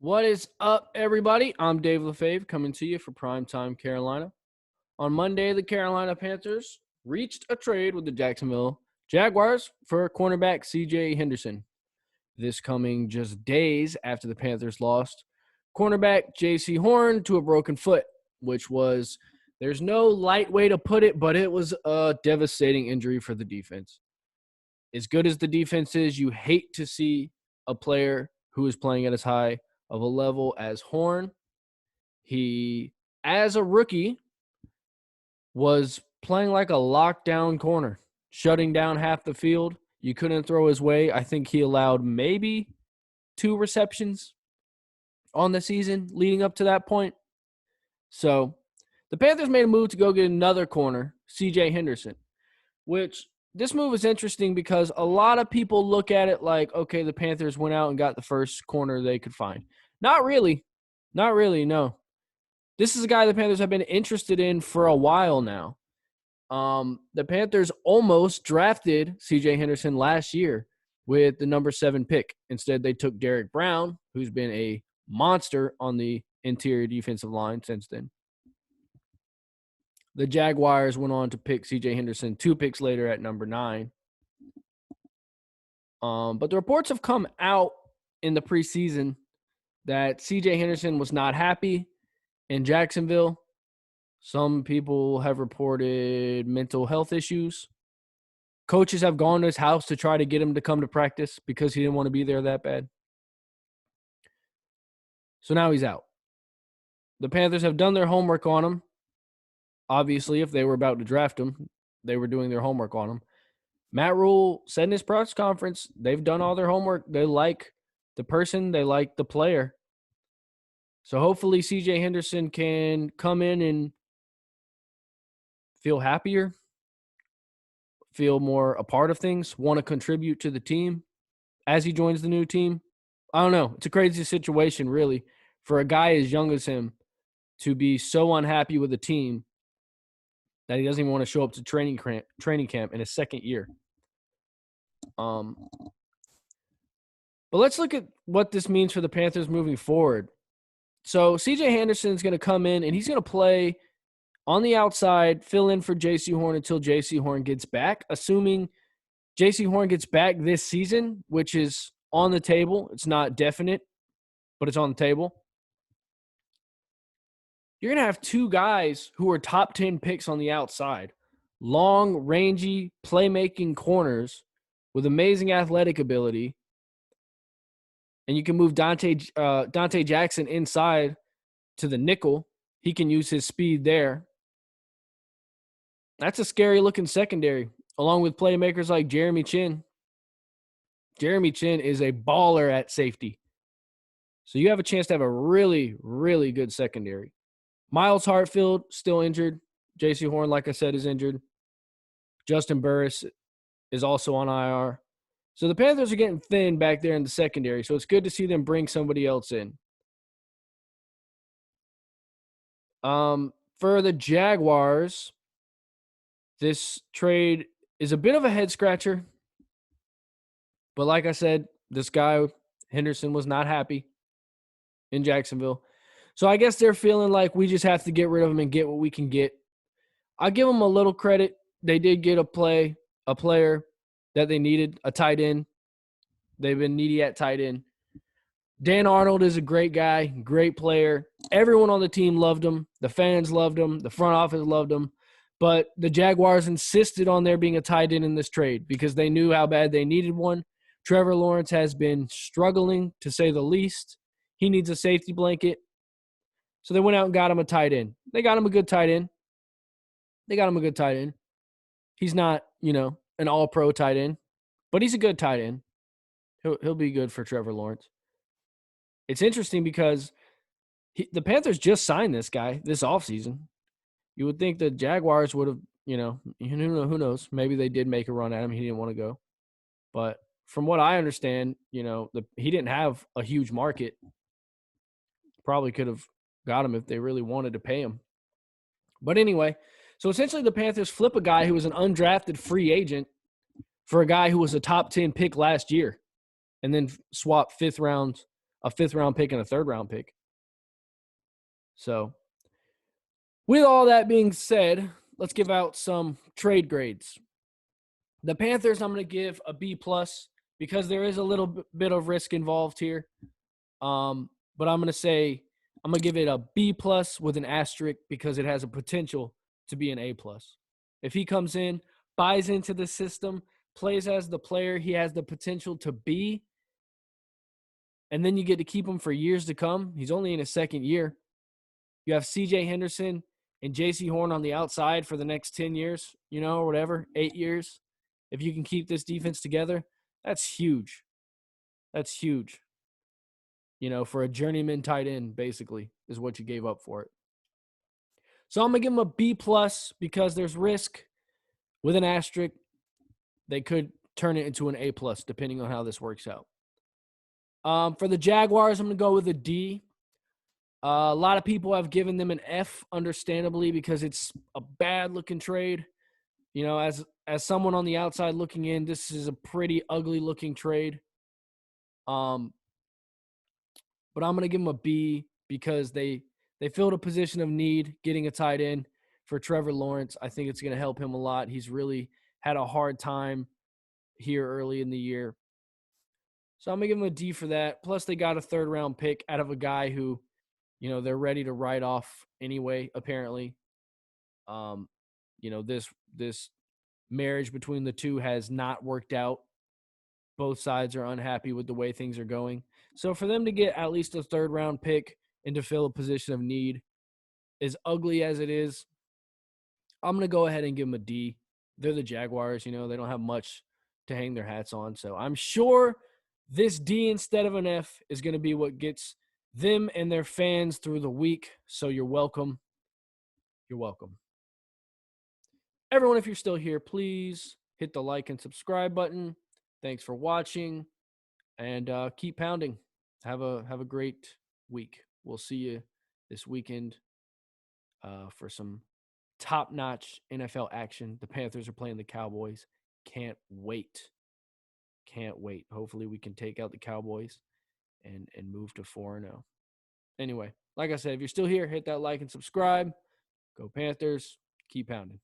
What is up, everybody? I'm Dave LaFave coming to you for Primetime Carolina. On Monday, the Carolina Panthers reached a trade with the Jacksonville Jaguars for cornerback C.J. Henderson. This coming just days after the Panthers lost cornerback J.C. Horn to a broken foot, which was, there's no light way to put it, but it was a devastating injury for the defense. As good as the defense is, you hate to see a player who is playing at as high of a level as Horn. He, as a rookie, was playing like a lockdown corner, shutting down half the field. You couldn't throw his way. I think he allowed maybe 2 receptions on the season leading up to that point. So the Panthers made a move to go get another corner, C.J. Henderson, which this move is interesting because a lot of people look at it like, okay, the Panthers went out and got the first corner they could find. Not really. Not really, no. This is a guy the Panthers have been interested in for a while now. The Panthers almost drafted C.J. Henderson last year with the number 7 pick. Instead, they took Derek Brown, who's been a monster on the interior defensive line since then. The Jaguars went on to pick C.J. Henderson 2 picks later at number 9. But the reports have come out in the preseason that C.J. Henderson was not happy in Jacksonville. Some people have reported mental health issues. Coaches have gone to his house to try to get him to come to practice because he didn't want to be there that bad. So now he's out. The Panthers have done their homework on him. Obviously, if they were about to draft him, they were doing their homework on him. Matt Rule said in his press conference, they've done all their homework. They like the person. They like the player. So hopefully C.J. Henderson can come in and feel happier, feel more a part of things, want to contribute to the team as he joins the new team. I don't know. It's a crazy situation, really, for a guy as young as him to be so unhappy with the team that he doesn't even want to show up to training camp in his second year. But let's look at what this means for the Panthers moving forward. So C.J. Henderson is going to come in, and he's going to play on the outside, fill in for J.C. Horn until J.C. Horn gets back, assuming J.C. Horn gets back this season, which is on the table. It's not definite, but it's on the table. You're going to have 2 guys who are top 10 picks on the outside, long, rangy, playmaking corners with amazing athletic ability. And you can move Dante Jackson inside to the nickel. He can use his speed there. That's a scary-looking secondary, along with playmakers like Jeremy Chin. Jeremy Chin is a baller at safety. So you have a chance to have a really, really good secondary. Miles Hartfield, still injured. J.C. Horn, like I said, is injured. Justin Burris is also on IR. So the Panthers are getting thin back there in the secondary, so it's good to see them bring somebody else in. For the Jaguars, this trade is a bit of a head-scratcher. But like I said, this guy, Henderson, was not happy in Jacksonville. So I guess they're feeling like we just have to get rid of him and get what we can get. I'll give them a little credit. They did get a player that they needed, a tight end. They've been needy at tight end. Dan Arnold is a great guy, great player. Everyone on the team loved him. The fans loved him. The front office loved him. But the Jaguars insisted on there being a tight end in this trade because they knew how bad they needed one. Trevor Lawrence has been struggling, to say the least. He needs a safety blanket. So they went out and got him a tight end. They got him a good tight end. He's not, an all-pro tight end, but he's a good tight end. He'll be good for Trevor Lawrence. It's interesting because the Panthers just signed this guy this offseason. You would think the Jaguars would have, who knows? Maybe they did make a run at him. He didn't want to go. But from what I understand, he didn't have a huge market. Probably could have got him if they really wanted to pay him. But anyway, so essentially the Panthers flip a guy who was an undrafted free agent for a guy who was a top 10 pick last year and then swap 5th round a 5th-round pick and a 3rd-round pick. So, with all that being said, let's give out some trade grades. The Panthers, I'm going to give a B+ because there is a little bit of risk involved here. But I'm going to give it a B+ with an asterisk because it has a potential to be an A+. If he comes in, buys into the system, plays as the player he has the potential to be, and then you get to keep him for years to come. He's only in his 2nd year. You have CJ Henderson and JC Horn on the outside for the next 10 years, or whatever, 8 years. If you can keep this defense together, that's huge. That's huge. For a journeyman tight end, basically, is what you gave up for it. So I'm going to give him a B+ because there's risk. With an asterisk, they could turn it into an A+, depending on how this works out. For the Jaguars, I'm going to go with a D. A lot of people have given them an F, understandably, because it's a bad-looking trade. As someone on the outside looking in, this is a pretty ugly-looking trade. But I'm going to give them a B because they filled a position of need getting a tight end for Trevor Lawrence. I think it's going to help him a lot. He's really had a hard time here early in the year. So I'm going to give him a D for that. Plus, they got a 3rd-round pick out of a guy who, they're ready to write off anyway, apparently. This marriage between the two has not worked out. Both sides are unhappy with the way things are going. So for them to get at least a 3rd-round pick and to fill a position of need, as ugly as it is, I'm going to go ahead and give them a D. They're the Jaguars, they don't have much to hang their hats on. So I'm sure this D instead of an F is going to be what gets them and their fans through the week. So you're welcome. You're welcome. Everyone, if you're still here, please hit the like and subscribe button. Thanks for watching, and keep pounding. Have a great week. We'll see you this weekend for some top-notch NFL action. The Panthers are playing the Cowboys. Can't wait. Can't wait. Hopefully we can take out the Cowboys and move to 4-0. Anyway, like I said, if you're still here, hit that like and subscribe. Go Panthers. Keep pounding.